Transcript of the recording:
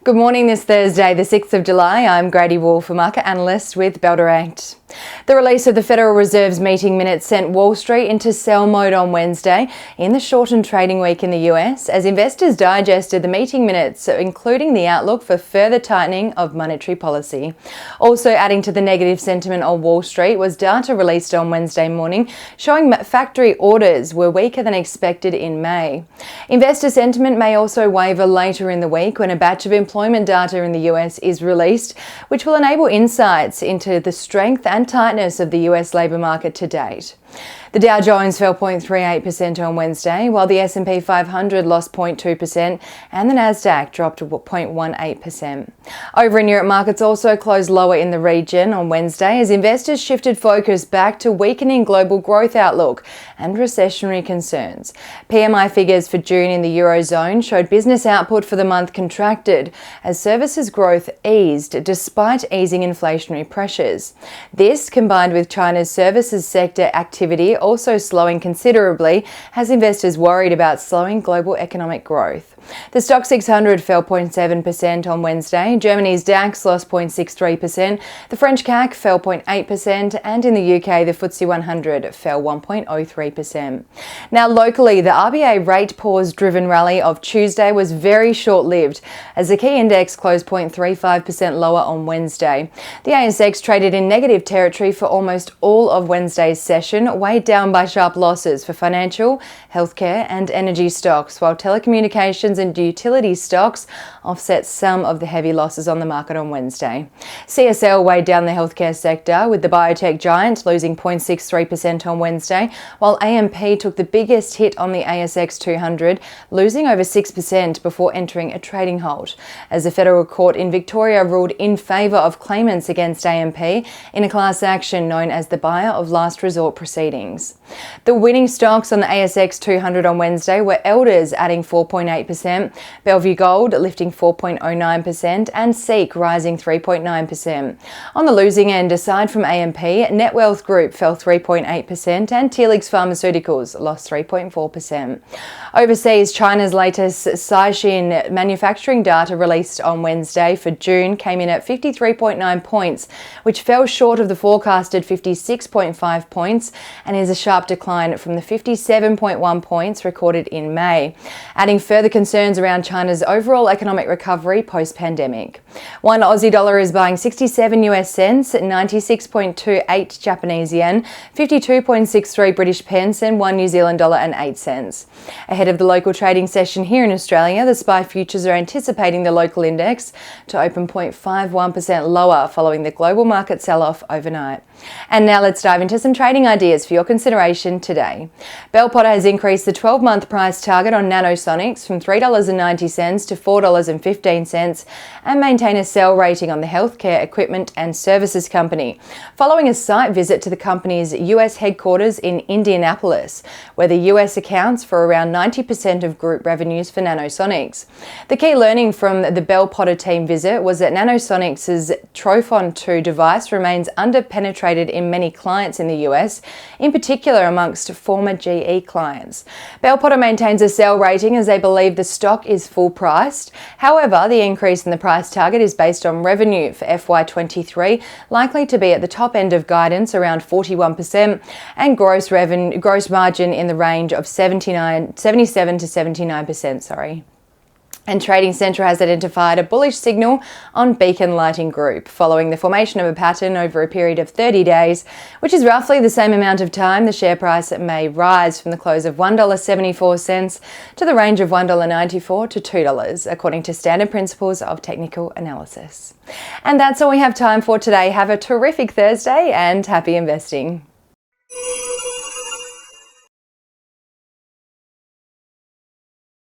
Good morning this Thursday, the 6th of July. I'm Grady Wolf, a market analyst with Bell Direct. The release of the Federal Reserve's meeting minutes sent Wall Street into sell mode on Wednesday in the shortened trading week in the US as investors digested the meeting minutes, including the outlook for further tightening of monetary policy. Also adding to the negative sentiment on Wall Street was data released on Wednesday morning showing factory orders were weaker than expected in May. Investor sentiment may also waver later in the week when a batch of employment data in the US is released, which will enable insights into the strength and tightness of the US labour market to date. The Dow Jones fell 0.38% on Wednesday, while the S&P 500 lost 0.2% and the Nasdaq dropped 0.18%. Over in Europe, markets also closed lower in the region on Wednesday as investors shifted focus back to weakening global growth outlook and recessionary concerns. PMI figures for June in the eurozone showed business output for the month contracted as services growth eased despite easing inflationary pressures. This, combined with China's services sector activity also slowing considerably, has investors worried about slowing global economic growth. The Stoxx 600 fell 0.7% on Wednesday, Germany's DAX lost 0.63%, the French CAC fell 0.8%, and in the UK the FTSE 100 fell 1.03%. Now locally, the RBA rate pause-driven rally of Tuesday was very short-lived as the key index closed 0.35% lower on Wednesday. The ASX traded in negative territory for almost all of Wednesday's session, weighed down by sharp losses for financial, healthcare and energy stocks, while telecommunications and utility stocks offset some of the heavy losses on the market on Wednesday. CSL weighed down the healthcare sector, with the biotech giant losing 0.63% on Wednesday, while AMP took the biggest hit on the ASX 200, losing over 6% before entering a trading halt, as the federal court in Victoria ruled in favour of claimants against AMP in a class action known as the buyer of last resort proceedings. The winning stocks on the ASX 200 on Wednesday were Elders adding 4.8%, Bellevue Gold lifting 4.09% and SEEK rising 3.9%. On the losing end, aside from AMP, Netwealth Group fell 3.8% and Telix Pharmaceuticals lost 3.4%. Overseas, China's latest Caixin manufacturing data released on Wednesday for June came in at 53.9 points, which fell short of the forecasted 56.5 points and is a sharp decline from the 57.1 points recorded in May, adding further concerns around China's overall economic recovery post-pandemic. One Aussie dollar is buying 67 US cents, 96.28 Japanese yen, 52.63 British pence and 1 New Zealand dollar and 8 cents. Ahead of the local trading session here in Australia, the SPI futures are anticipating the local index to open 0.51% lower following the global market sell-off overnight. And now let's dive into some trading ideas for your consideration today. Bell Potter has increased the 12-month price target on Nanosonics from $3.90 to $4.15 and maintain a sell rating on the healthcare equipment and services company, following a site visit to the company's US headquarters in Indianapolis, where the US accounts for around 90% of group revenues for Nanosonics. The key learning from the Bell Potter team visit was that Nanosonics' Trophon 2 device remains under-penetrated in many clients in the US, in particular amongst former GE clients. Bell Potter maintains a sell rating as they believe the stock is full priced. However, the increase in the price target is based on revenue for FY23, likely to be at the top end of guidance around 41%, and gross margin in the range of 77 to 79%. And Trading Central has identified a bullish signal on Beacon Lighting Group, following the formation of a pattern over a period of 30 days, which is roughly the same amount of time the share price may rise from the close of $1.74 to the range of $1.94 to $2, according to standard principles of technical analysis. And that's all we have time for today. Have a terrific Thursday and happy investing.